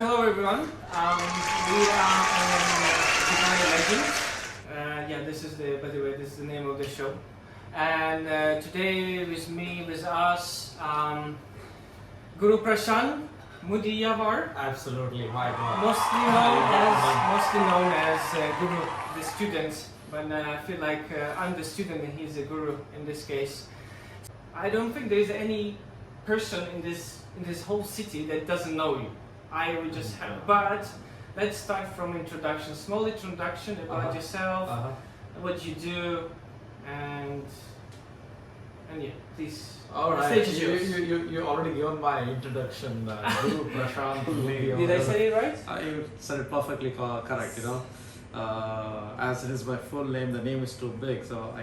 Hello everyone. We are Dubai Legends. This is by the way, this is the name of the show. And today with us, Guru Prashant Mudiyavar, Absolutely, my God. mostly known as Guru, the student. But I feel like I'm the student and he's the Guru in this case. I don't think there is any person in this whole city that doesn't know you. I would just have, but let's start from introduction. Small introduction about yourself, what you do, and yeah, please. All the right, stage is yours. you already given my introduction, Guru Prashant. Did I say it right? You said it perfectly correct. As it is my full name, the name is too big, so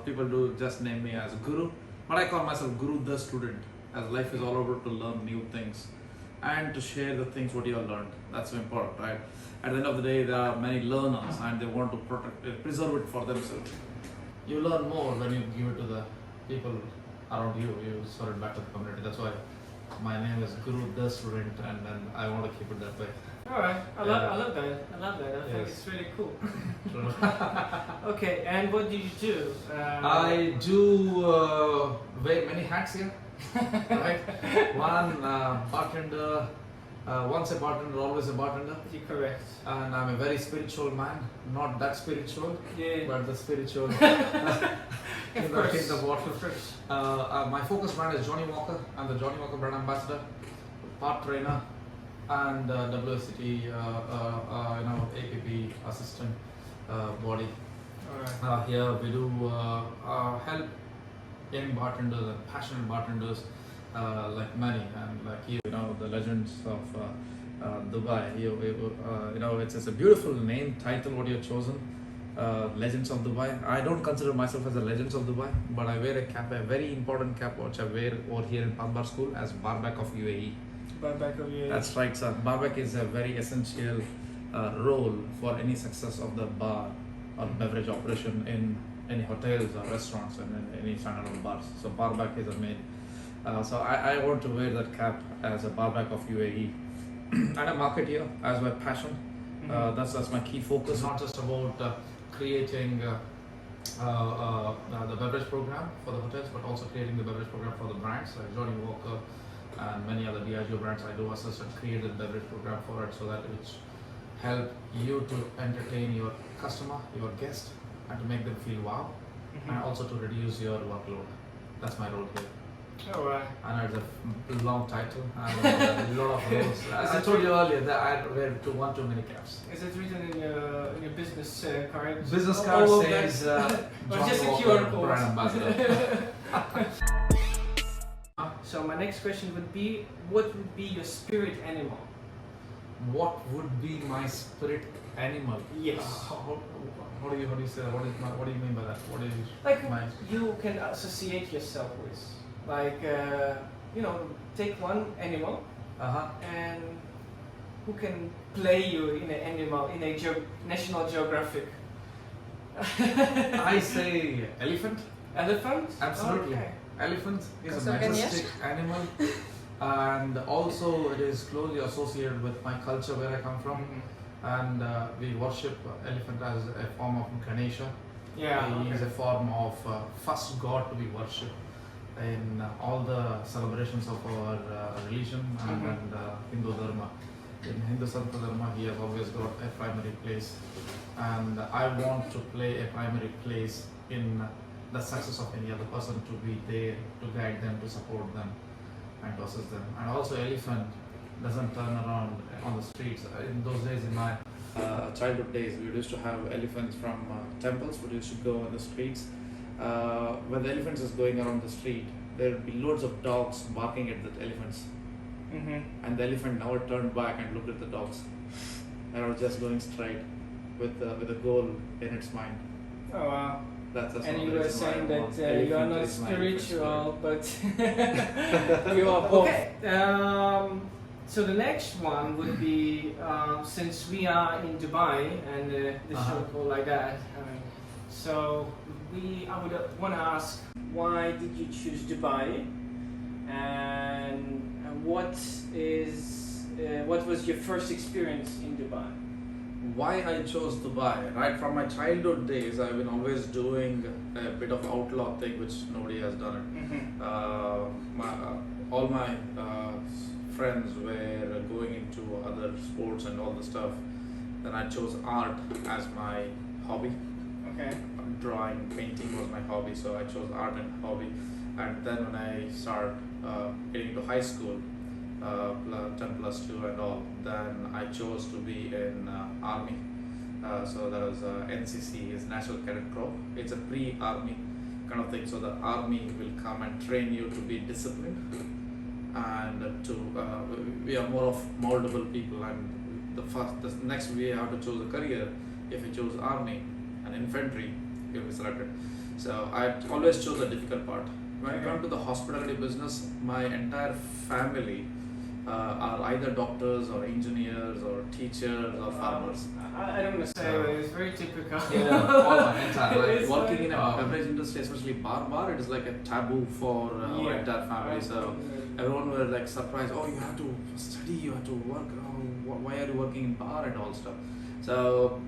people do just name me as Guru, but I call myself Guru the student, as life is all over to learn new things and to share the things what you have learned. That's so important, right? At the end of the day, there are many learners and they want to preserve it for themselves. You learn more when you give it to the people around you. You serve it back to the community. That's why my name is Guru the student, and then I want to keep it that way. All right, I love that. I think it's really cool. Okay, and what do you do? I do wear many hats here. Right? One bartender, once a bartender, always a bartender. You're correct. And I'm a very spiritual man. Not that spiritual, but the spiritual in the bottle. My focus brand is Johnie Walker. I'm the Johnie Walker brand ambassador, part trainer, and WSET, APP assistant body. All right. Here we do help young bartenders and passionate bartenders like many, and like the legends of Dubai. It's a beautiful name title what you've chosen, Legends of Dubai. I don't consider myself as a Legends of Dubai, but I wear a cap, a very important cap which I wear over here in Bar School as Barback of UAE. Barback of UAE. That's right, sir. Barback is a very essential role for any success of the bar or beverage operation in any hotels or restaurants and in any standalone bars. So barback is a main. So I want to wear that cap as a barback of UAE and a marketeer as my passion. That's my key focus. Not just about creating the beverage program for the hotels, but also creating the beverage program for the brands like Johnie Walker and many other Diageo brands. I do assist and create the beverage program for it, so that it help you to entertain your customer, your guest, and to make them feel wow, and also to reduce your workload. That's my role here. Alright. And it's a long title and a lot of roles. I told you earlier that I wear one too many caps. Is it written in your business card? Business card All says just a Johnie QR Walker, code. brand ambassador. So my next question would be, what would be your spirit animal? What would be my spirit animal? Yes. How do you say that? What do you mean by that? What is Like my... you can associate yourself with, like take one animal and who can play you in an animal in a National Geographic. I say elephant. Elephant? Absolutely. Okay. Elephant is a majestic animal, and also it is closely associated with my culture where I come from. And we worship elephant as a form of Ganesha. Yeah. He is a form of first god to be worshipped in all the celebrations of our religion and Hindu Dharma. In Hindu Santa Dharma, he has always got a primary place, and I want to play a primary place in the success of any other person, to be there to guide them, to support them, and to assist them. And also, elephant doesn't turn around on the streets. In those days, in my childhood days, we used to have elephants from temples. We used to go on the streets. When the elephants is going around the street, there would be loads of dogs barking at the elephants. And the elephant never turned back and looked at the dogs. And I was just going straight with a goal in its mind. Oh wow. And you were saying that you are not spiritual, but you are both. Okay. So the next one would be, since we are in Dubai and the show called like that, so I would want to ask, why did you choose Dubai, and what is what was your first experience in Dubai? Why I chose Dubai? Right from my childhood days, I've been always doing a bit of outlaw thing which nobody has done it. All my friends were going into other sports and all the stuff. Then I chose art as my hobby. Okay. Drawing, painting was my hobby, so I chose art and hobby. And then when I started getting into high school, 10 plus 2 and all, then I chose to be in army. So that was NCC, is National Cadet Corps. It's a pre-army kind of thing. So the army will come and train you to be disciplined, and we are more of moldable people. And the next we have to choose a career. If you choose army and infantry, you'll be selected. So I always chose the difficult part. When I come to the hospitality business, my entire family are either doctors or engineers or teachers or farmers. I don't want to say, but it's very typical. Yeah, all my entire It's working like- in a beverage industry, especially bar, it is like a taboo for our entire family. So everyone were like surprised. Oh, you have to study, you have to work. Oh, why are you working in bar and all stuff? So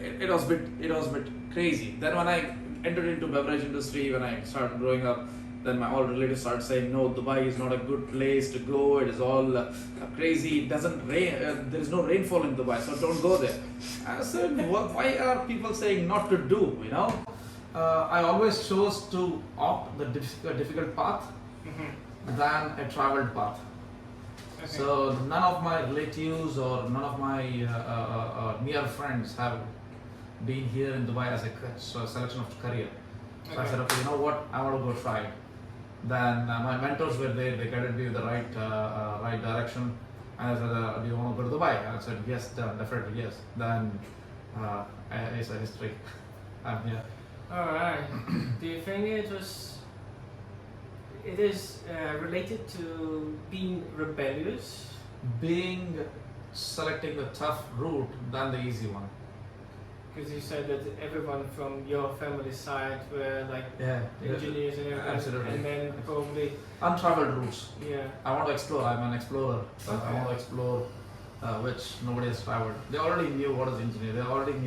it was a bit crazy. Then when I entered into beverage industry, when I started growing up, then my all relatives started saying, no, Dubai is not a good place to go. It is all crazy. It doesn't rain. There is no rainfall in Dubai, so don't go there. I said, why are people saying not to do? You know, I always chose to opt the difficult path than a traveled path. Okay. So none of my relatives or none of my near friends have been here in Dubai as a selection of career. So I said, okay, you know what, I want to go try it. Then my mentors were there, they guided me with the right direction. And I said, do you want to go to Dubai? I said, yes, definitely yes. Then it's a history. I'm here. Alright. Do you think it is related to being rebellious? Selecting the tough route than the easy one. Because you said that everyone from your family side were like engineers and everything. Absolutely. And then probably Untraveled routes. yeah. I want to explore. I'm an explorer. Okay. I want to explore which nobody has traveled. They already knew what is engineer. I already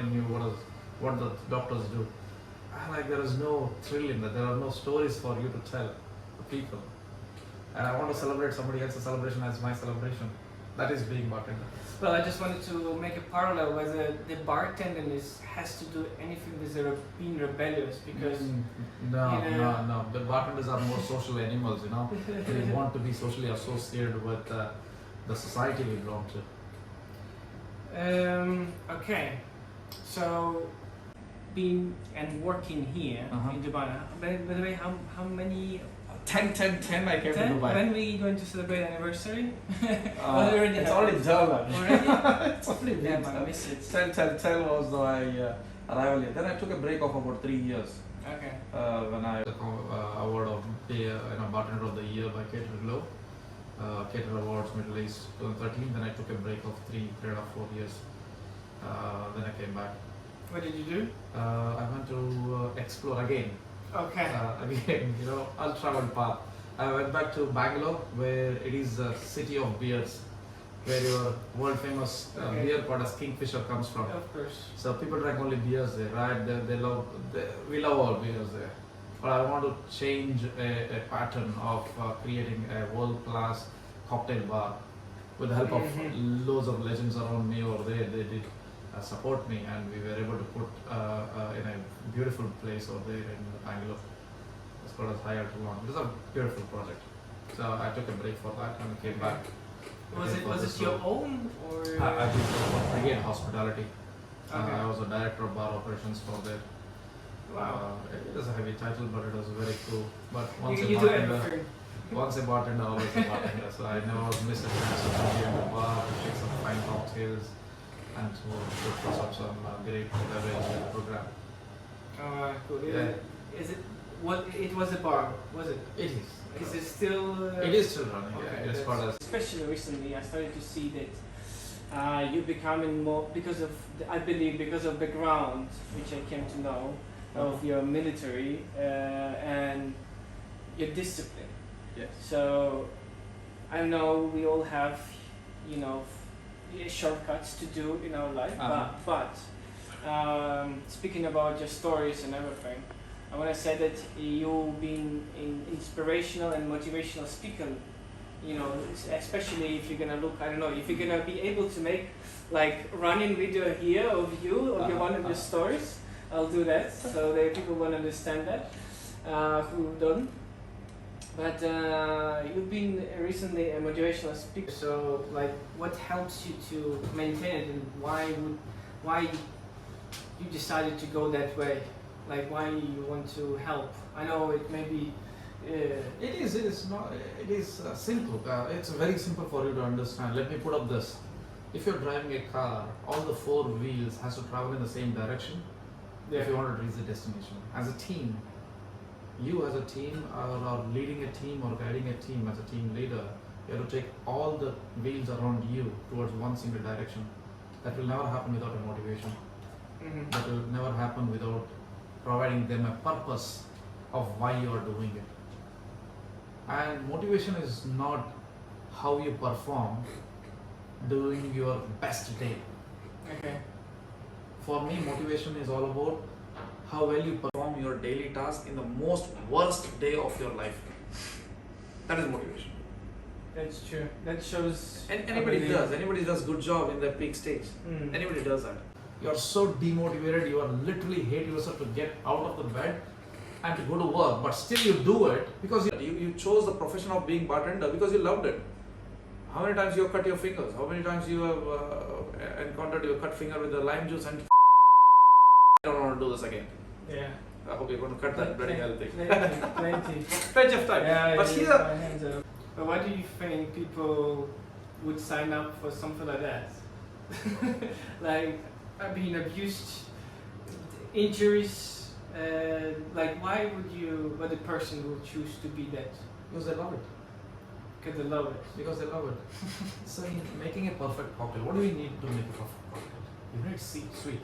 knew what the doctors do. There is no thrill in that. There are no stories for you to tell the people. And I want to celebrate somebody else's celebration as my celebration. That is being bartender. Well, I just wanted to make a parallel whether the bartending has to do anything with being rebellious, because No. The bartenders are more social animals, you know. They want to be socially associated with the society we belong to. Okay, so being and working here in Dubai. By the way, how many? 10 I came 10? to Dubai. When are we going to celebrate anniversary? It's already done. Already? It's already Damn, done. I miss it. 10 was my arrival here. Then I took a break of about 3 years. Okay. When I took award of bartender of the year by Cater Glow, Cater Awards Middle East 2013. Then I took a break of 3.5 years. Then I came back. What did you do? I went to explore again. Okay. Again, untraveled path. I went back to Bangalore, where it is a city of beers, where your world famous beer called as Kingfisher comes from. Of course. So people drink only beers there, right? We love all beers there. But I want to change a pattern of creating a world-class cocktail bar with the help of loads of legends around me over there. They did support me, and we were able to put in a beautiful place over there in Bangalore. It's called as Higher to One. It is a beautiful project. So I took a break for that and came back. Was it your own or? I did again hospitality. Okay. I was a director of bar operations for there. Wow. It is a heavy title, but it was very cool. But You do everything. once a bartender, always a bartender. So I never missed a chance to be in the bar, to take some fine cocktails, and to put up some great beverage program. Cool. Yeah. Is it? What? It was a bar, was it? It is. Is it still? It is still running. Okay, Yeah, it is called as. Especially recently, I started to see that you're becoming more I believe because of background, which I came to know of your military and your discipline. Yes. So I know we all have shortcuts to do in our life. Uh-huh. But speaking about your stories and everything, I want to say that you've been an inspirational and motivational speaker. Especially if you're gonna look, I don't know, if you're gonna be able to make like running video here of you of your one of your stories, I'll do that so that people will understand that who don't. But you've been recently a motivational speaker. So like, what helps you to maintain it, and why you decided to go that way? Like, why you want to help? I know it may be. It is not. It is simple. It's very simple for you to understand. Let me put up this. If you're driving a car, all the four wheels has to travel in the same direction. Yeah. If you want to reach the destination, as a team, you as a team or leading a team or guiding a team as a team leader, you have to take all the wheels around you towards one single direction. That will never happen without a motivation. Mm-hmm. That will never happen without providing them a purpose of why you are doing it. And motivation is not how you perform during your best day. Okay. For me, motivation is all about how well you perform your daily task in the most worst day of your life. That is motivation. That's true. That shows. And anybody does good job in their peak stage. Mm. Anybody does that. You are so demotivated, you are literally hate yourself to get out of the bed and to go to work, but still you do it because you chose the profession of being bartender because you loved it. How many times you have cut your fingers? How many times you have encountered your cut finger with the lime juice and I don't want to do this again. Yeah. I hope you're going to cut that bloody hell thing. Plenty. Plenty of time. Yeah, But yeah, here, my hands up. But why do you think people would sign up for something like that? Like, being abused, injuries. Like, why would the person would choose to be that? because they love it. Because they love it. Because they love it. So in making a perfect cocktail, what do you need to make a perfect cocktail? You need sweet.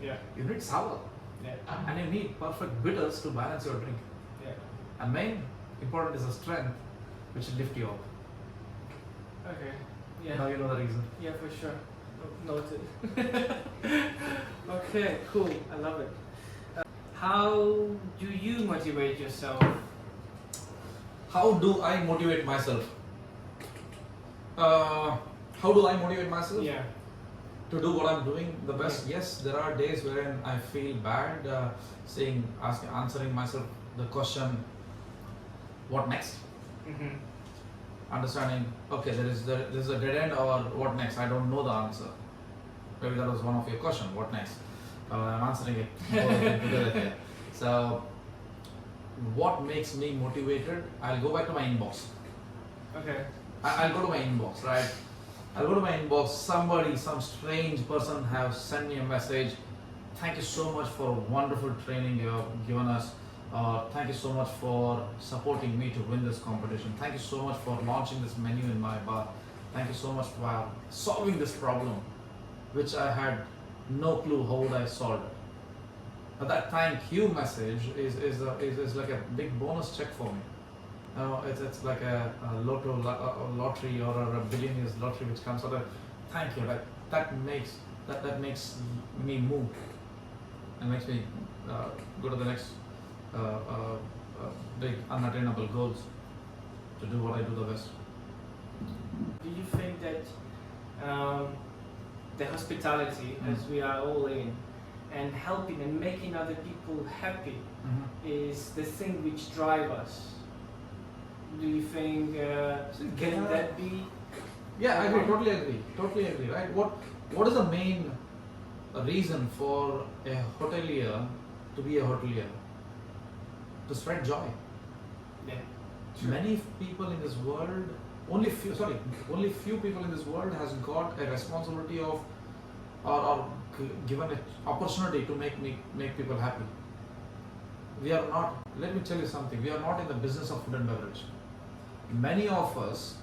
Yeah. You need sour. Yeah. And you need perfect bitters to balance your drink. Yeah. And main important is the strength, which will lift you up. Okay. Yeah. Now you know the reason. Yeah, for sure. Noted. Okay, cool. I love it. How do you motivate yourself? How do I motivate myself? How do I motivate myself? Yeah. To do what I'm doing the best. Yes, there are days wherein I feel bad answering myself the question, what next? Mm-hmm. Understanding, okay, there is a dead end, or what next? I don't know the answer. Maybe that was one of your questions. What next? I'm answering it together here. So, what makes me motivated? I'll go back to my inbox. Okay. I'll go to my inbox, right? I'll go to my inbox. Some strange person have sent me a message. Thank you so much for wonderful training you have given us. Thank you so much for supporting me to win this competition. Thank you so much for launching this menu in my bar. Thank you so much for solving this problem, which I had no clue how would I solve it. But that thank you message is like a big bonus check for me. It's like a lottery or a billionaire's lottery which comes out of thank you. That makes me move and makes me go to the next big unattainable goals to do what I do the best. Do you think that the hospitality, as we are all in, and helping and making other people happy is the thing which drive us? Do you think can that be? Yeah, I agree. Totally agree. Right? What is the main reason for a hotelier to be a hotelier? To spread joy. Yeah. Many people in this world, only few people in this world has got a responsibility of or given an opportunity to make people happy. We are not. Let me tell you something. We are not in the business of food and beverage. Many of us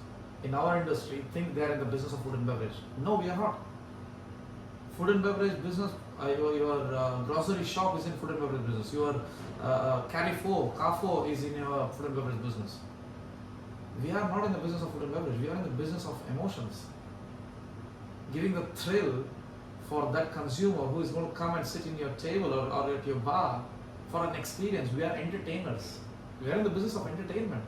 in our industry think they are in the business of food and beverage. No, we are not. Food and beverage business. Your grocery shop is in food and beverage business. Your Carrefour is in your food and beverage business. We are not in the business of food and beverage. We are in the business of emotions. giving the thrill for that consumer who is going to come and sit in your table or at your bar for an experience. We are entertainers. We are in the business of entertainment.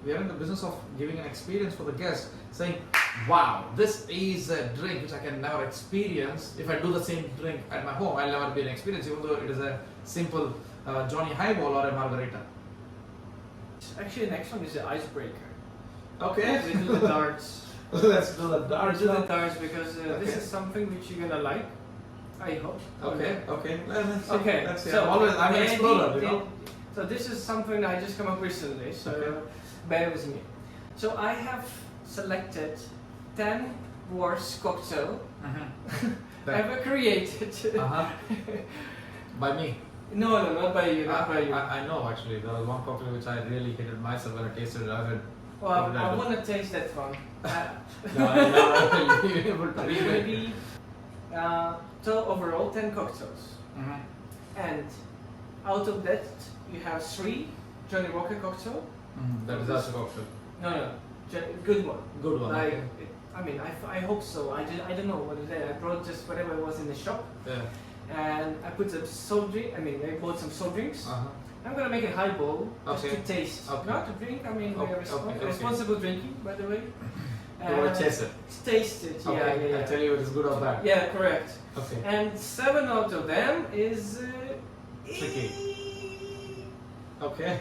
We are in the business of giving an experience for the guest, saying, wow, this is a drink which I can never experience. If I do the same drink at my home, I'll never be an experience, even though it is a simple Johnny Highball or a Margarita. Actually, the next one is the icebreaker. Okay. We do the darts. Let's do the darts. We do the darts because this is something which you're gonna like. I hope. Okay. Let's see. Okay. Let's see. So I'm an explorer, you know. So this is something I just come up recently. So bear with me. So I have selected 10 worst cocktail ever created. By me. No, not by you. Not by you. I know actually. There was one cocktail which I really hated myself when I tasted it. I said, well, I want to taste that one. no, you'll be able to read it. Maybe so overall 10 cocktails. And out of that you have 3 Johnie Walker cocktail. That is also a cocktail. No, good one. Good one. Like, Okay. I mean, I hope so. I don't know what is there. I brought just whatever was in the shop. Yeah. And I put some soft drink. I mean, I bought some soft drinks. I'm gonna make a highball just to taste, not to drink. I mean, we are responsible drinking, by the way. You want to taste it? Taste it. Okay. Yeah. I tell you it is good or bad. Yeah, correct. Okay. And 7 out of them is Tricky. Okay.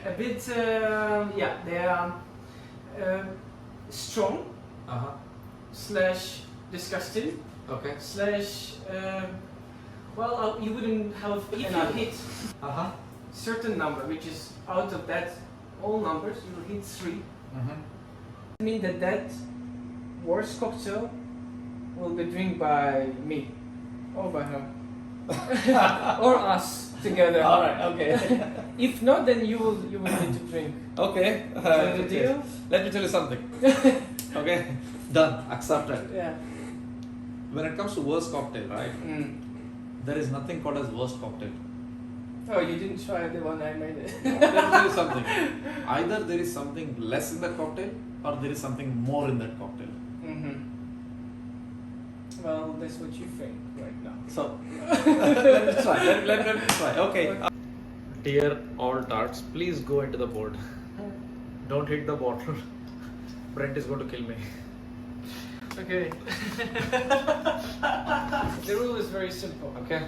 a bit. They are strong / disgusting. Okay. / well, you wouldn't have if you hit certain number, which is out of that all numbers, you will hit 3. I mean that worst cocktail will be drink by me or by her or us together. All right. Okay. If not, then you will need to drink. Okay. The deal? Let me tell you something. Okay. Done. Accepted. Yeah. When it comes to worst cocktail, right? There is nothing called as worst cocktail. Oh, you didn't try the one I made it. Let me tell you something. Either there is something less in that cocktail or there is something more in that cocktail. Well, that's what you think right now. So, let me try. Let me try. Okay. Dear all darts, please go into the board. Don't hit the bottle. Brent is going to kill me. Okay. The rule is very simple. Okay.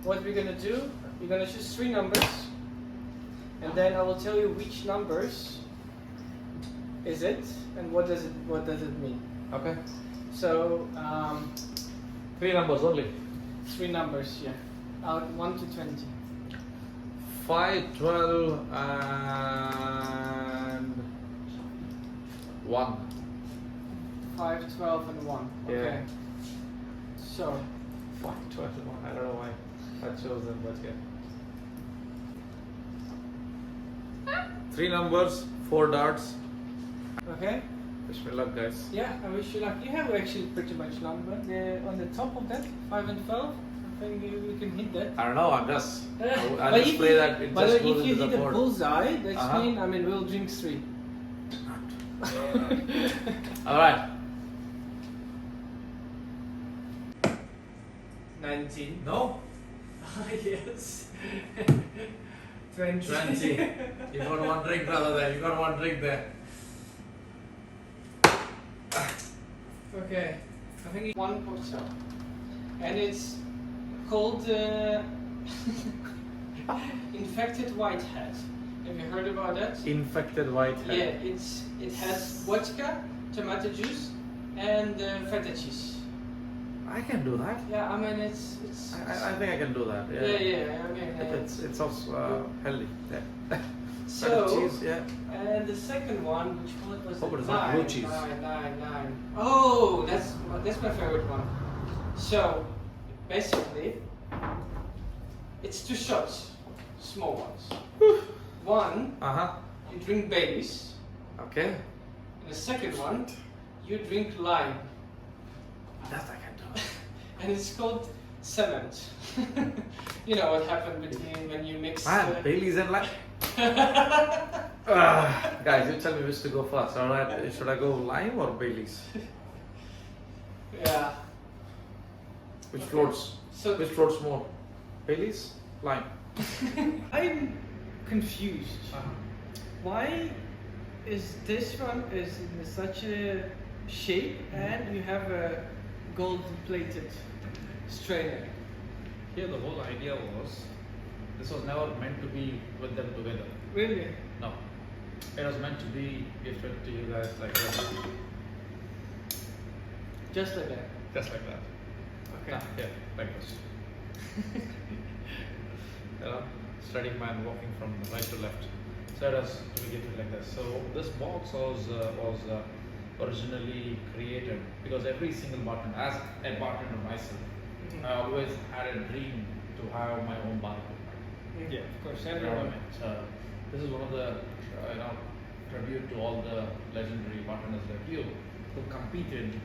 What we're gonna do, you're gonna choose 3 numbers, and then I will tell you which numbers is it and what does it mean. Okay. So 3 numbers only. 3 numbers, yeah. Out 1 to 20. 5, 12, and 1. 5, 12, and 1. Okay. Yeah. So 5, 12, and 1. I don't know why I chose them, but yeah. 3 numbers, 4 darts. okay. Wish me luck, guys. Yeah, I wish you luck. You have actually pretty much number. On the top of that, 5 and 12. I think you can hit that. I don't know. I'm just. But I'll just play that. It but just if goes you into hit the a board. bullseye, that's mean. I mean, we'll drink 3. All right. 19. No. Yes. 20. 20. You got 1 drink, brother. There. You got 1 drink there. Okay. I think it's 1 cocktail, and it's called infected whitehead. Have you heard about that? Infected whitehead. Yeah, it has vodka, tomato juice, and feta cheese. I can do that. Yeah, I mean it's. I think I can do that. Yeah. Yeah. Okay. It's also healthy. Yeah. So, Feta cheese. Yeah. and the second one, which one was What it? is that? Blue cheese. 9. Oh, that's my favorite one. So, basically, it's 2 shots, small ones. One, you drink Baileys. Okay. And the second one, you drink lime. That I can do. And it's called cement. You know what happened between when you mix. Baileys and lime. Guys, you tell me which to go first. Alright, should I go lime or Baileys? Yeah. Which floats? So Which floats more? Baileys? Lime? I'm confused. Why is this one is in such a shape and you have a gold-plated strainer? Here the whole idea was, this was never meant to be with them together. Really? No. It was meant to be gifted to you guys like this. Just like that. Just like that. Okay. Yeah, like this. You know, steady man walking from right to left. So it was to be gifted like this. So this box was originally created because every single bartender, as a bartender myself, I always had a dream to have my own bar equipment. Yeah, of course. You know what I mean? So this is one of the tribute to all the legendary bartenders like you who competed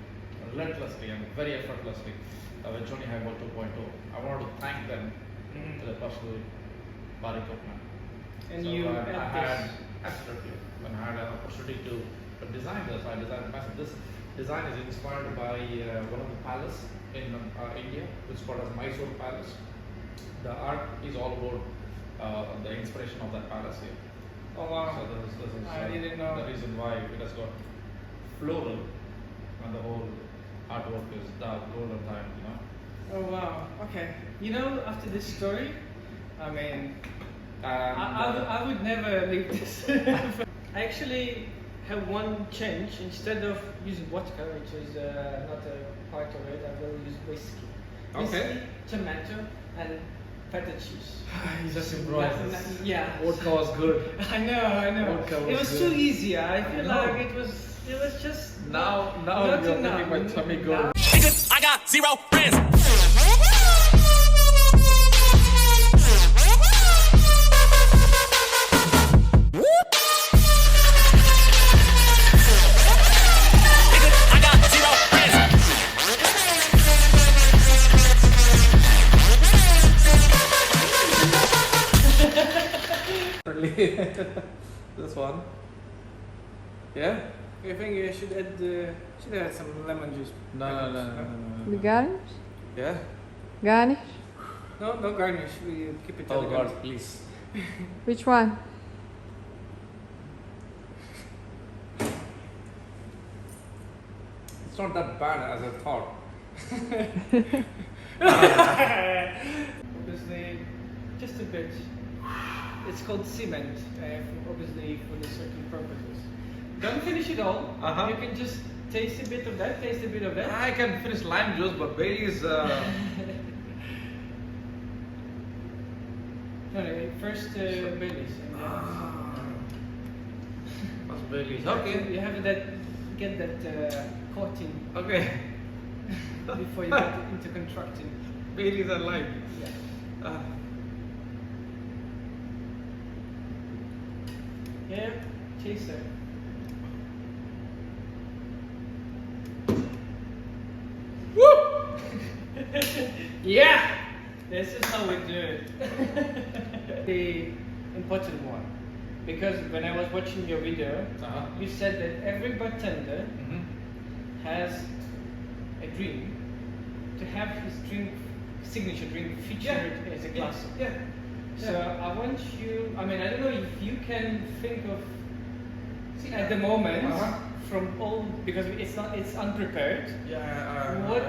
relentlessly and very effortlessly with Johnie Walker 2.0. I wanted to thank them for the personal bar equipment. And so you I had had this. absolutely when I had an opportunity to design this, I designed myself. This design is inspired by one of the palace in India, which is called as Mysore Palace. The art is all about the inspiration of that palace here. Oh wow. So this is I didn't know. the reason why it has got floral and the whole artwork is dark golden time, you know. Oh wow. Okay. You know, after this story, I mean, And, I would never leave this. I actually have one change. Instead of using vodka, which is not a part of it, I will use whiskey. Okay. Whiskey, tomato, and feta cheese. He just improvised. Yeah. Vodka was good. I know. Vodka It was was good. too easy. I feel know. like it was just Now not you're enough. making my tummy go. Because I got 0 friends. Because I got 0 This one. Yeah? I think you should add some lemon juice. No. The garnish? Yeah? Garnish? No garnish. We keep it Oh elegant. God, please. Which one? It's not that bad as I thought. Obviously, just a bit. It's called cement, obviously for the certain purposes. Don't finish it all. Uh-huh. You can just taste a bit of that, taste a bit of that. I can finish lime juice, but Bailey's. No, first Baileys. What's Bailey's? Okay. You have that, get that coating Okay. before you get into contracting. Bailey's are lime. Yeah. Yeah, taste it. Woo! Yeah! This is how we do it. The important one. Because when I was watching your video, you said that every bartender has a dream to have his drink, signature drink featured as a classic. Yeah. So I want you, I mean, I don't know if you can think of, at the moment, from all, because it's unprepared. What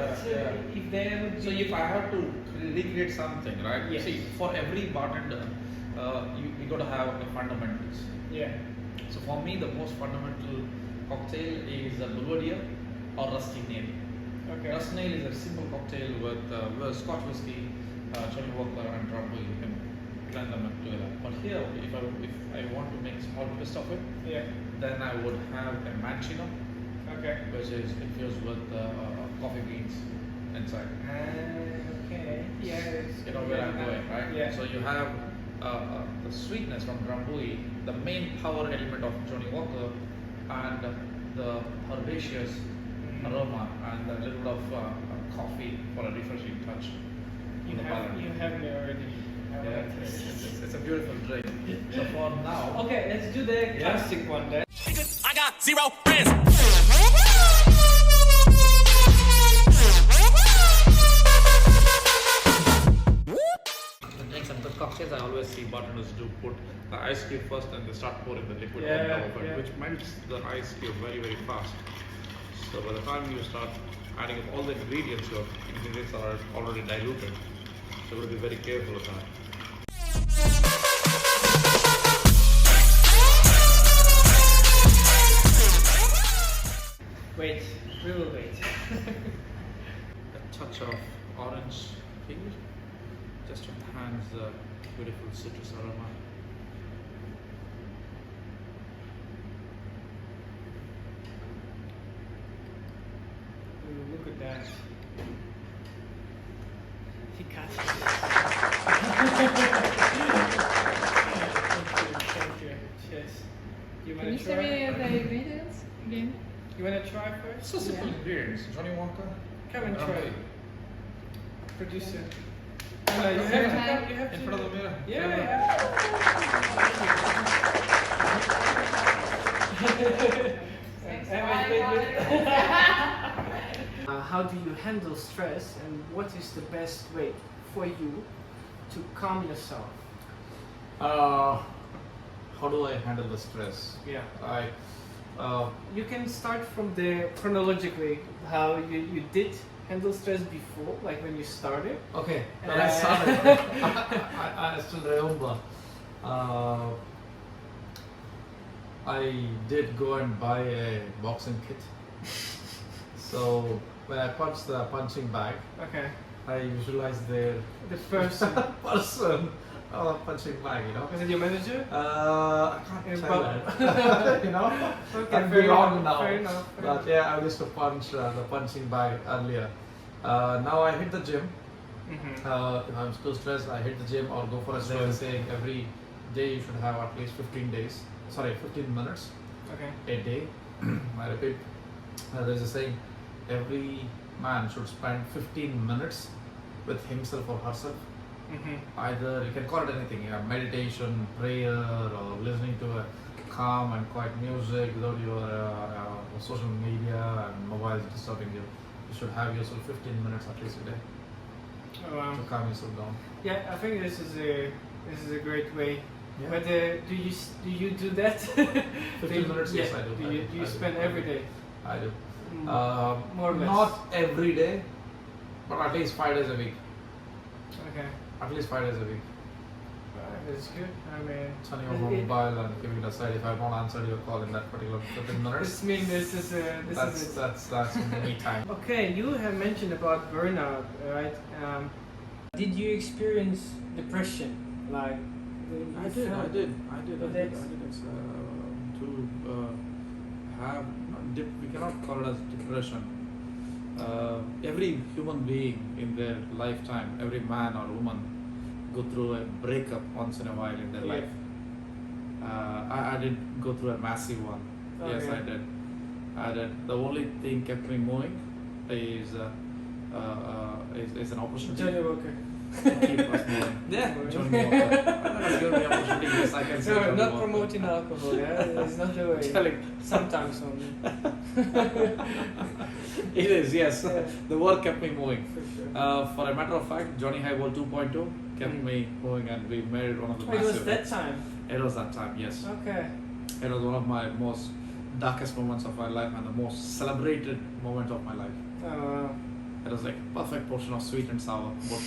if there would be... So if I have to recreate something, right? Yes. See, for every bartender, you got to have the fundamentals. Yeah. So for me, the most fundamental cocktail is a Boulevardier or Rusty Nail. Okay. Rusty Nail is a simple cocktail with Scotch whiskey, Johnie Walker, and Rumble. You can blend them together. But here, if I want to make a small twist of it, Yeah. then I would have a Mancino, Okay. which is infused with coffee beans inside. Okay. Yeah. It's You know where I'm going, right? Yeah. So you have the sweetness from Drambuie, the main power element of Johnie Walker, and the herbaceous aroma and a little bit of coffee for a refreshing touch. You have me already. Yeah, it's a beautiful drink. So for now, Okay, let's do the classic one then. Because I got 0 friends. put the ice cube first and they start pouring the liquid on Yeah, top of it, yeah. which melts the ice cube very, very fast. So by the time you start adding up all the ingredients, your ingredients are already diluted. So you have to be very careful of that. Wait, we will wait. A touch of orange peel just to enhance the beautiful citrus aroma. Ooh, look at that. He cut it. Thank you. Cheers. You Can wanna you try? send me the ingredients again? You wanna try first? So simple ingredients. Johnie Walker. Come and try. Rumble. Producer. No, you have to come. You have In to. front of the mirror. How do you handle stress, and what is the best way for you to calm yourself? How do I handle the stress? Yeah. You can start from the chronologically how you did handle stress before, like when you started. Okay, when I started, I still remember. I did go and buy a boxing kit. So when I punched the punching bag, Okay. I visualized the The first. person on the punching bag. Was it your manager? I can't tell that. Okay, I'm fair beyond enough, now. fair enough, fair But enough. yeah, I used to punch the punching bag earlier. Now I hit the gym. Mm-hmm. If I'm still stressed, I hit the gym or go for a swim. Saying every day you should have at least 15 minutes Okay. a day. I repeat, there's a saying, every man should spend 15 minutes with himself or herself. Mm-hmm. Either you can call it anything, meditation, prayer, or listening to a calm and quiet music without your social media and mobiles disturbing you. You should have yourself 15 minutes at least a day Oh, wow. to calm yourself down. Yeah, I think this is a great way. Yeah. But do you do that? 15 minutes, yes, I do. Do you I do. spend every day? I do. More or less. Not every day, but at least 5 days a week. Okay. At least 5 days a week. That's good. I mean, Turning off my mobile and giving it aside if I've not answered your call in that particular 15 minutes. this means this is That's me time. Okay, you have mentioned about burnout, right? Did you experience depression? Like, I did. That's- It's, we cannot call it as depression. Every human being in their lifetime, every man or woman, go through a breakup once in a while in their Yeah. life. I did go through a massive one. Oh, Yes, yeah. I did. The only thing kept me moving is an opportunity. Johnie Walker. Keep us moving. Yeah. Johnie Walker. That's given me opportunity. Yes, I can say. So Johnie not Walker. promoting alcohol, yeah? It's not the way. Telling. Sometimes only. It is, yes. Yeah. The work kept me moving. For sure. For a matter of fact, Johnny Highball 2.2 kept Mm. me moving, and we made one of the Oh, it was massive. that time. It was that time, yes. Okay. It was one of my most darkest moments of my life and the most celebrated moment of my life. It was like perfect portion of sweet and sour both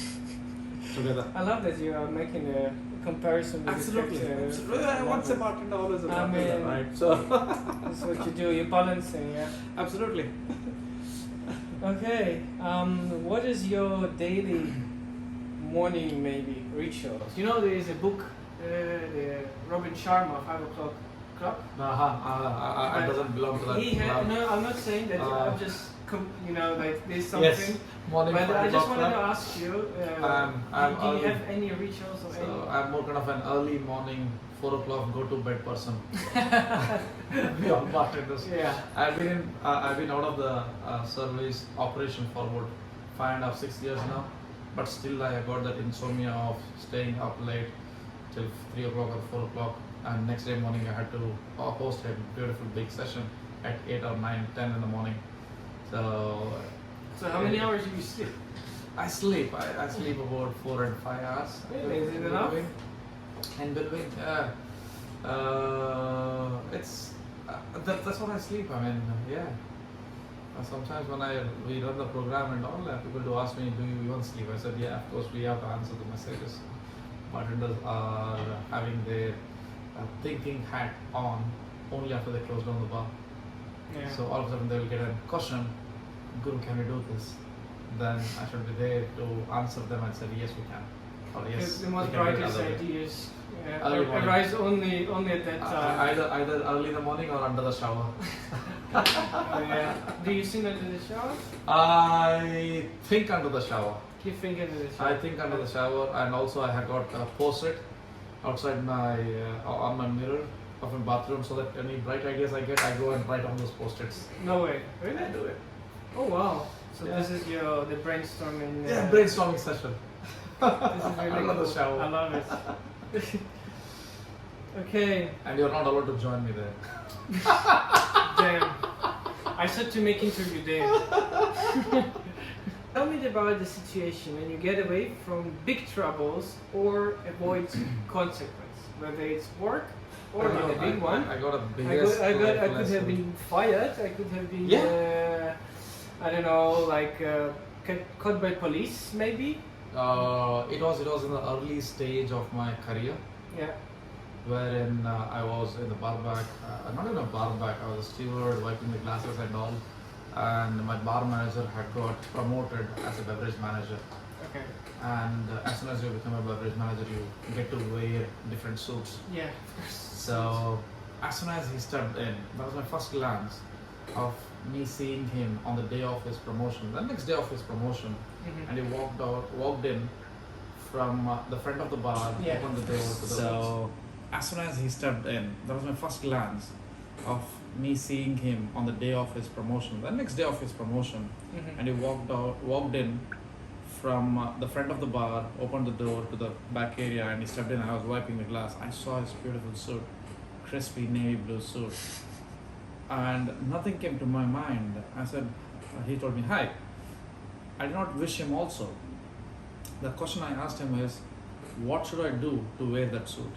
together. I love that you are making a comparison with Absolutely. the picture. Absolutely. I love Once a it. bartender, always a I bartender, mean- right? So, That's what you do. You're balancing, yeah. absolutely. Okay. What is your daily morning maybe rituals? You know there is a book, the Robin Sharma 5 o'clock club. It doesn't belong to that. He had club. no. I'm not saying that. I'm just like there's something. Yes, morning But 5 I just o'clock wanted to club. ask you. I'm do you early. have any rituals or So I'm more kind of an early morning 4 o'clock go to bed person. We all bartenders. any? Yeah. I've been out of the service operation for about 5.5, 6 years now, but still I got that insomnia of staying up late till 3 o'clock or 4 o'clock, and next day morning I had to host a beautiful big session at 8 or 9, 10 in the morning. So how many hours do you sleep? I sleep. I sleep about 4 and 5 hours. Really? Is it enough? And between, that's what I sleep. I mean, yeah. Sometimes when we run the program and all, people do ask me, do you even sleep? I said, yeah, of course we have to answer the messages. Bartenders are having their thinking hat on only after they close down the bar. Yeah. So all of a sudden they will get a question, Guru, can we do this? Then I should be there to answer them and say, yes, we can. Or yes, The most we can do it brightest other way. ideas Early morning. arise only at that time. Either early in the morning or under the shower. Yeah. Do you sing under the shower? I think under the shower. You think under the shower? I think under the shower, and also I have got a post-it outside my on my mirror of my bathroom, so that any bright ideas I get, I go and write on those post-its. No way. Really? I do it. Oh wow. So Yeah. this is the brainstorming. Yeah, brainstorming session. This is really Under the cool. shower. I love it. Okay. And you're not allowed to join me there. Damn. I said to make interview there. Tell me about the situation when you get away from big troubles or avoid consequence, whether it's work or not a big one. I got a I biggest. could life have lesson. been fired. I could have been, Yeah. I don't know, like caught by police, maybe. It was in the early stage of my career, Yeah. wherein I was in the bar back, not in a bar back, I was a steward wiping the glasses and all, and my bar manager had got promoted as a beverage manager. Okay. And as soon as you become a beverage manager, you get to wear different suits. Yeah. So as soon as he stepped in, that was my first glance of me seeing him on the day of his promotion, the next day of his promotion, Mhm. and he walked in from the front of the bar, Yeah. opened the door to the. So as soon as he stepped in, that was my first glance of me seeing him on the day of his promotion, the next day of his promotion, Mhm. and he walked in from the front of the bar, opened the door to the back area, and he stepped in. I was wiping the glass. I saw his beautiful suit, crispy navy blue suit, and nothing came to my mind. I said, he told me, hi. I did not wish him also. The question I asked him is, what should I do to wear that suit?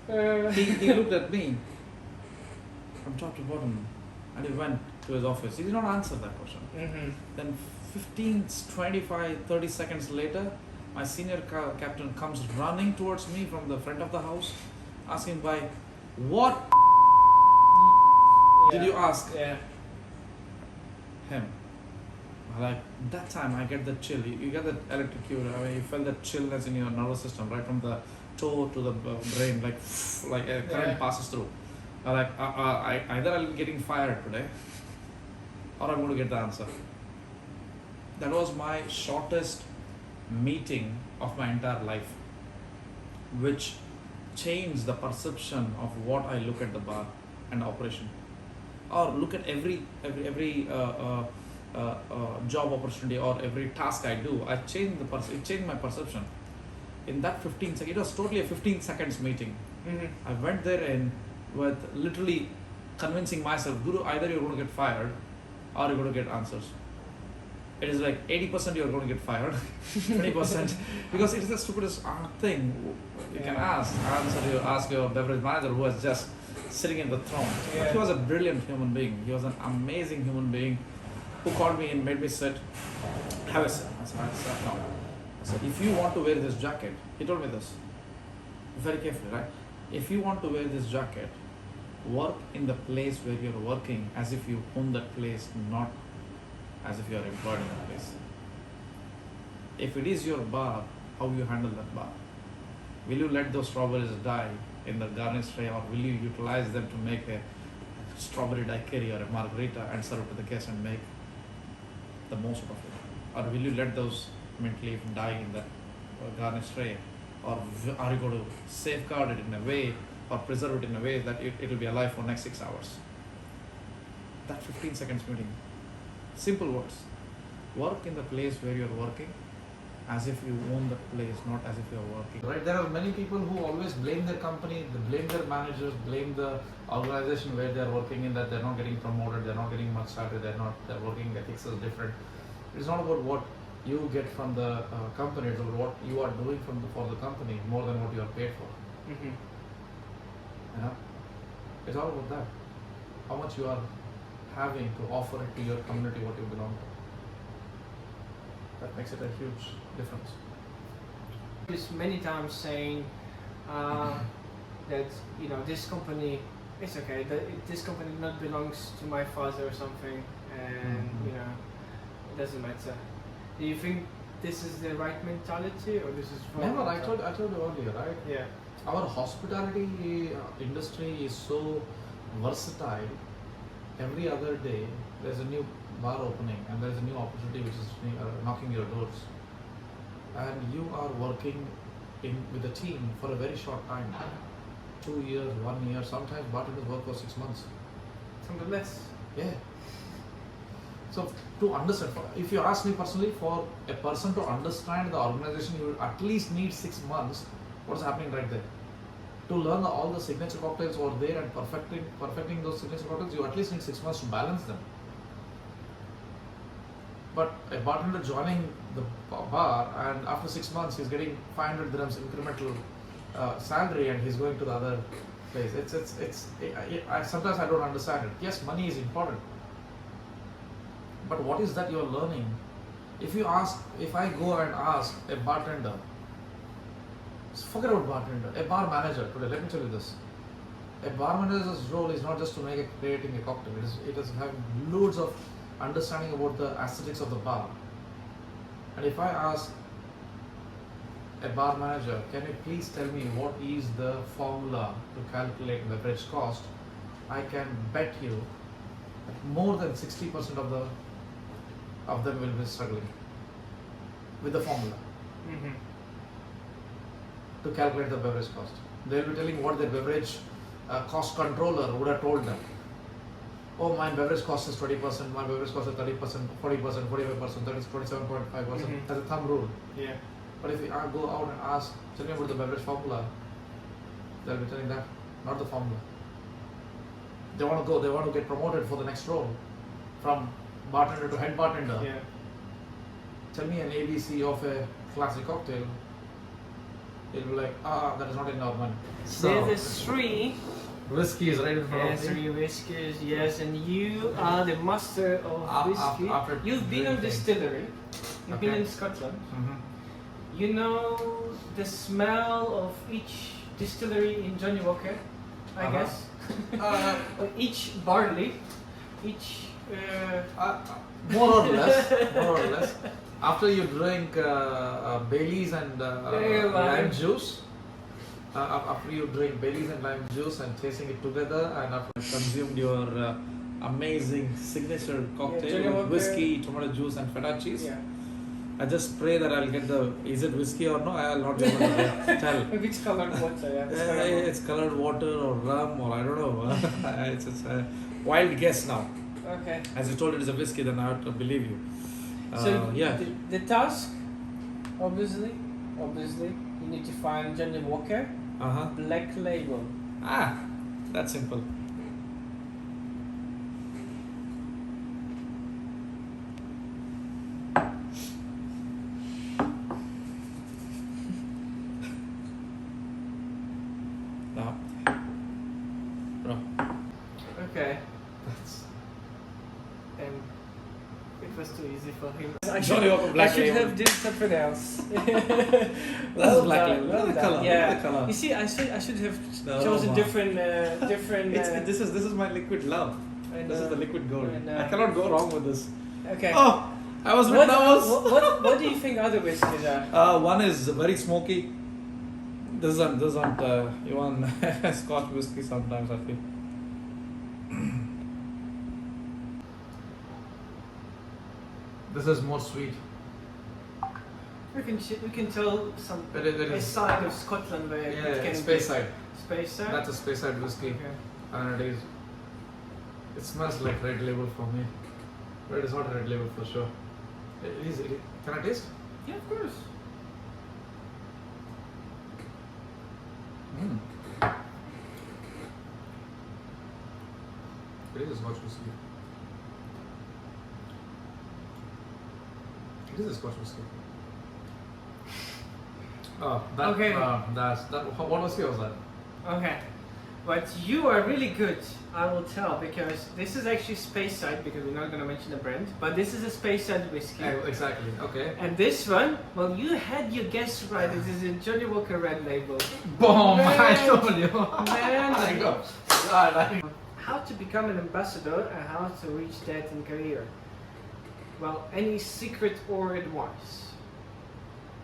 He looked at me from top to bottom, and he went to his office. He did not answer that question. Mhm. Then 15, 25, 30 seconds later, my senior captain comes running towards me from the front of the house, asking by, what did you ask Yeah. him? Like that time I get the chill. You get that electrocute. I mean, you felt that chillness in your nervous system, right from the toe to the brain, like a current Yeah. passes through. Either I'm getting fired today, or I'm going to get the answer. That was my shortest meeting of my entire life, which changed the perception of what I look at the bar and operation, or look at every job opportunity or every task I do. It changed my perception. In that 15 seconds, it was totally a 15 seconds meeting. Mhm. I went there in with literally convincing myself, Guru, either you're going to get fired or you're going to get answers. It is like 80% you're going to get fired, 20% because it is the stupidest thing you can ask your beverage manager who was just sitting in the throne. Yeah. But he was a brilliant human being. He was an amazing human being who called me and made me sit, have a seat. I sat down. I said, if you want to wear this jacket, he told me this very carefully, right? If you want to wear this jacket, work in the place where you're working as if you own that place, not as if you are employed in that place. If it is your bar, how you handle that bar? Will you let those strawberries die in the garnish tray, or will you utilize them to make a strawberry daiquiri or a margarita and serve it to the guests and make the most of it? Or will you let those mint leaf die in that garnish tray? Or are you going to safeguard it in a way or preserve it in a way that it will be alive for next 6 hours? That 15 seconds meeting. Simple words. Work in the place where you're working as if you own the place, not as if you're working. Right? There are many people who always blame their company, they blame their managers, blame the organization where they're working in, that they're not getting promoted, they're not getting much salary, their working ethics is different. It's not about what you get from the company to what you are doing for the company more than what you are paid for. Mm-hmm. You know, it's all about that. How much you are having to offer it to your community, what you belong to. That makes it a huge difference. It's many times saying that this company, it's okay. This company not belongs to my father or something, and it doesn't matter. Do you think this is the right mentality, or this is wrong? Never. I told you earlier, right? Yeah. Our hospitality industry is so versatile. Every other day, there's a new bar opening, and there's a new opportunity which is knocking your doors. And you are working with a team for a very short time, 2 years, 1 year. Sometimes bartenders work for 6 months. Something less. Yeah. So to understand, if you ask me personally, for a person to understand the organization, you will at least need 6 months. What's happening right there? To learn all the signature cocktails over there and perfecting those signature cocktails, you at least need 6 months to balance them. But a bartender joining the bar, and after 6 months he's getting 500 dirhams incremental salary, and he's going to the other place. Sometimes I don't understand it. Yes, money is important, but what is that you're learning? If I go and ask a bartender, forget about bartender, a bar manager today, let me tell you this. A bar manager's role is not just to creating a cocktail. It is having loads of understanding about the aesthetics of the bar. And if I ask a bar manager, can you please tell me what is the formula to calculate the beverage cost, I can bet you that more than 60% of them will be struggling with the formula. Mm-hmm. To calculate the beverage cost. They'll be telling what their beverage cost controller would have told them. Oh, my beverage cost is 20%, my beverage cost is 30%, 40%, 45%, that is 27.5% as a thumb rule. Yeah. But if I go out and ask, tell me about the beverage formula, they'll be telling that, not the formula. They want to get promoted for the next role, from bartender to head bartender. Yeah. Tell me an ABC of a classic cocktail. They'll be like, that is not in our money. So there's 3. Whiskey is right in front of me. 3 whiskeys, yes, and you are the master of whiskey. You've been on distillery. You've been in Scotland. Mm-hmm. You know the smell of each distillery in Johnie Walker, I guess. Or each barley, each. More or less. After you drink Baileys and lime juice, after you drink Baileys and lime juice and tasting it together, and after you consumed your amazing signature cocktail with whiskey, tomato juice, and feta cheese, I just pray that I'll get is it whiskey or no? I'll not be able to tell. Maybe it's colored water. It's colored water or rum, or I don't know. It's a wild guess now. Okay. As you told it is a whiskey, then I have to believe you. So the task, obviously, you need to find Johnie Walker Black Label. That's simple. Okay. It was too easy for him. Johnie Walker Black I should Label. have done something else. That's black label. Look at the color. Yeah. Look at the color. You see, I should have No, chosen wow. different. This is my liquid love. And, This is the liquid gold. and, I cannot go wrong with this. Okay. Oh, I was a bit nervous. What do you think other whiskeys are? One is very smoky. This isn't even Scotch whiskey sometimes, I feel. This is more sweet. We can tell some It is. side of Scotland where it can Speyside side. be Speyside. That's a Speyside whiskey, Okay. and it smells like red label for me, but it is not red label for sure. Can I taste? Yeah, of course. It is Scotch whiskey. This is Scotch whiskey. Okay. What whiskey was that? Okay. But you are really good, I will tell, because this is actually Speyside, because we're not going to mention the brand, but this is a Speyside whiskey. Exactly. Okay. And this one, well, you had your guess right. This is a Johnie Walker Red Label. Boom! Man. I told you. Man. There you go. Right. How to become an ambassador and how to reach that in career? Well, any secret or advice?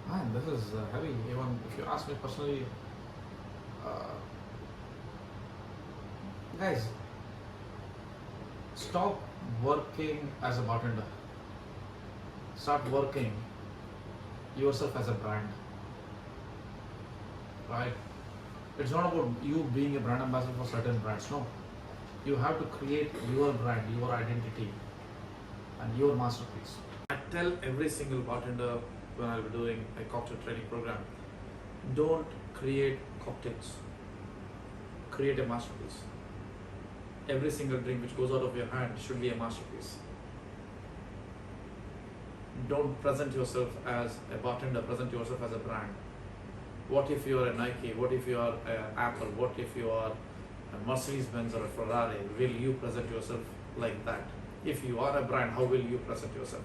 Man, this is heavy. Even if you ask me personally, guys, stop working as a bartender. Start working yourself as a brand. Right? It's not about you being a brand ambassador for certain brands. No. You have to create your brand, your identity, and your masterpiece. I tell every single bartender when I'll be doing a cocktail training program, don't create cocktails. Create a masterpiece. Every single drink which goes out of your hand should be a masterpiece. Don't present yourself as a bartender, present yourself as a brand. What if you are a Nike? What if you are Apple? What if you are a Mercedes-Benz or a Ferrari? Will you present yourself like that? If you are a brand, how will you present yourself?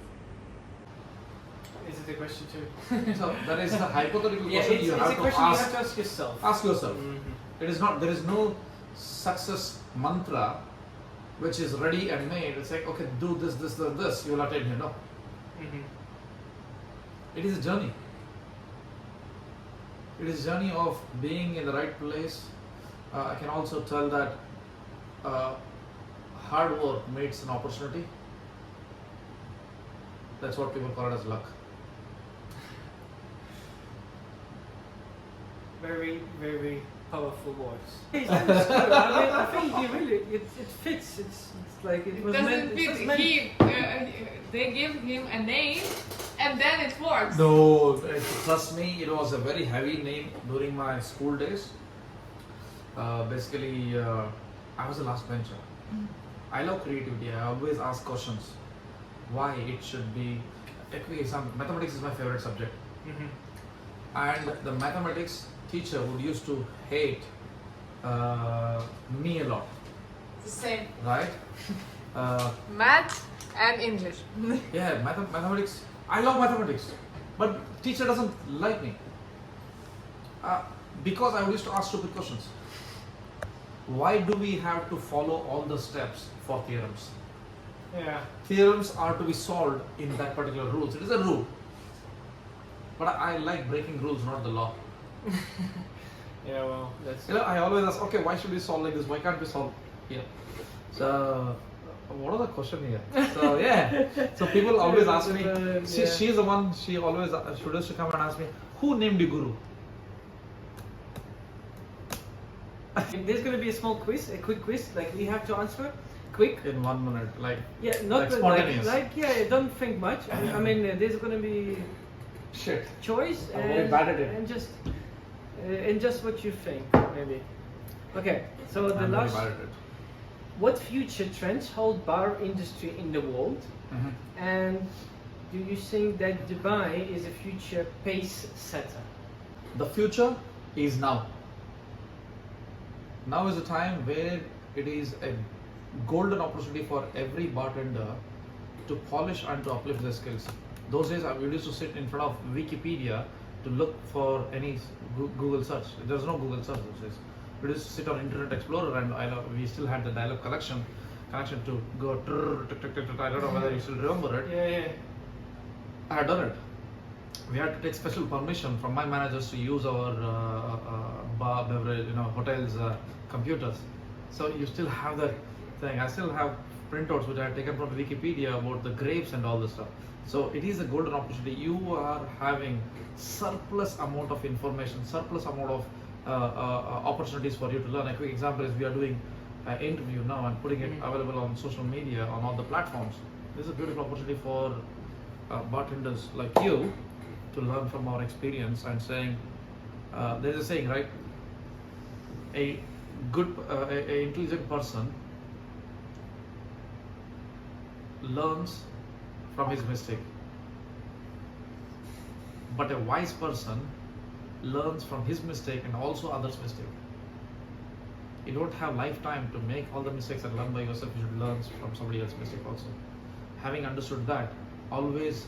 Is it a question too? So that is a hypothetical Yeah, question it's you a have to question you ask. have to ask yourself. Ask yourself. Mm-hmm. It is not. There is no success mantra which is ready and made. It's like, okay, do this, this, this. You will attain here. No. Mm-hmm. It is a journey. It is a journey of being in the right place. I can also tell that hard work meets an opportunity. That's what people call it as luck. Very, very powerful words. I think you really, it fits. It's like it was Doesn't meant. It was fit. meant. They give him a name, and then it works. No, trust me, it was a very heavy name during my school days. Basically, I was a last bencher. I love creativity. I always ask questions. Why it should be. Mathematics is my favorite subject. Mm-hmm. And the mathematics teacher would used to hate me a lot, The same. right? Math and English. Yeah, mathematics. I love mathematics, but teacher doesn't like me because I used to ask stupid questions. Why do we have to follow all the steps for theorems? Yeah. Theorems are to be solved in that particular rules. It is a rule, but I like breaking rules, not the law. Yeah. Well, that's. I always ask, okay, why should we solve like this? Why can't we solve here? So, what are the question here? So yeah, so people always ask me. She's the one. She always used to come and ask me, who named you Guru? There's gonna be a small quiz, a quick quiz. Like we have to answer quick. In 1 minute, like Yeah, not like spontaneous. yeah. Don't think much. I mean, there's gonna be Shit. choice I'm very bad at it. and just what you think maybe. Okay, so the I'm very last. bad at it. What future trends hold bar industry in the world? Mhm. And do you think that Dubai is a future pace setter? The future is now. Now is the time where it is a golden opportunity for every bartender to polish and to uplift their skills. Those days we used to sit in front of Wikipedia to look for any Google search. There's no Google search those days. We used to sit on Internet Explorer and we still had the dial-up connection to go. I don't know whether you still remember it. Yeah. I had done it. We had to take special permission from my managers to use our bar, beverage, hotels' computers. So you still have that thing. I still have printouts which I had taken from Wikipedia about the grapes and all this stuff. So it is a golden opportunity. You are having surplus amount of information, surplus amount of opportunities for you to learn. A quick example is we are doing an interview now and putting it available on social media on all the platforms. This is a beautiful opportunity for bartenders like you to learn from our experience and saying, there's a saying, right? A good, a intelligent person learns from his mistake. But a wise person learns from his mistake and also others' mistake. You don't have lifetime to make all the mistakes and learn by yourself. You should learn from somebody else's mistake also. Having understood that, always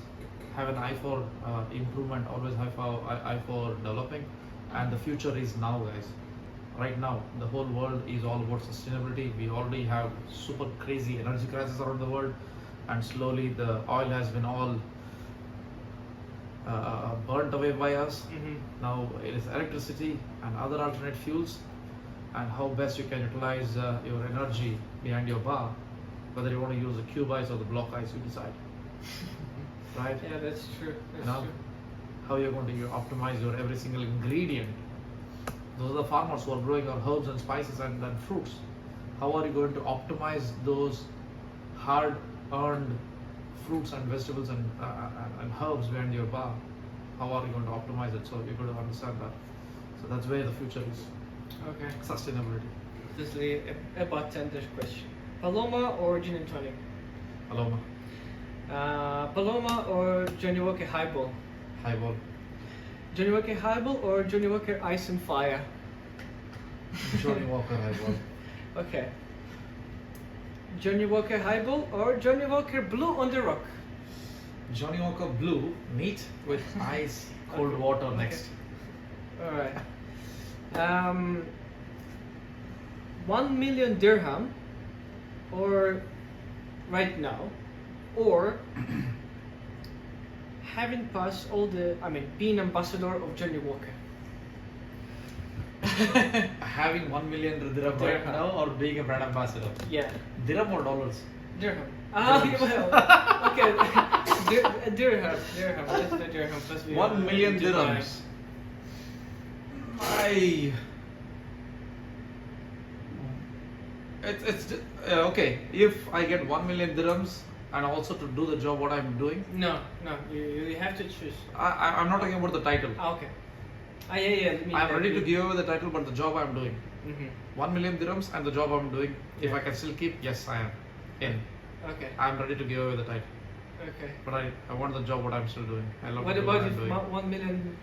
have an eye for improvement, always eye for developing, and the future is now, guys. Right now, the whole world is all about sustainability. We already have super crazy energy crisis around the world, and slowly the oil has been all burnt away by us. Now it is electricity and other alternate fuels, and how best you can utilize your energy behind your bar, whether you want to use the cube ice or the block ice, you decide. Right? Yeah, that's true. That's You know, true. how you're going to optimize your every single ingredient. Those are the farmers who are growing our herbs and spices and fruits. How are you going to optimize those hard-earned fruits and vegetables and herbs behind your bar? How are you going to optimize it? So you've got to understand that. So that's where the future is. Okay. Sustainability. This is a bartender's question. Paloma or gin and tonic? Paloma. Paloma or Johnie Walker highball? Highball. Johnie Walker highball or Johnie Walker ice and fire? Johnie Walker highball. Okay. Johnie Walker highball or Johnie Walker blue on the rock? Johnie Walker blue, neat with ice, cold water next. Alright. 1 million dirham or right now, or having passed being ambassador of Johnie Walker. Having 1 million dirham right Dirham. now or being a brand ambassador? Yeah. Dirham or dollars? Dirham. Dirhams. Well, okay. Dirham. Let's do dirham. Plus we 1 million Dubai. dirhams. It's okay. If I get 1 million dirhams and also to do the job what I'm doing, No, you have to choose. I'm not talking about the title. Okay. Yeah. I'm ready to give away the title, but the job I'm doing, Mm-hmm. 1 million dirhams and the job I'm doing, if Yeah. I can still keep, yes, I am in. Okay. I'm ready to give away the title, Okay. but I want the job what I'm still doing. I love What to do about what if I'm doing. $1 million?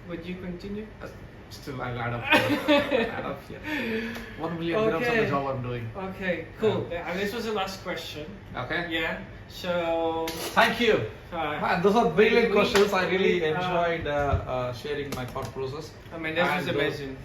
Would you continue? Still, I'll add up. Add up here. 1 million dirhams on the Okay. job I'm doing. Okay, cool. This was the last question. Okay. Yeah. So. Thank you. Man, those are brilliant we- questions. I really we, enjoyed sharing my thought process. This was And, amazing.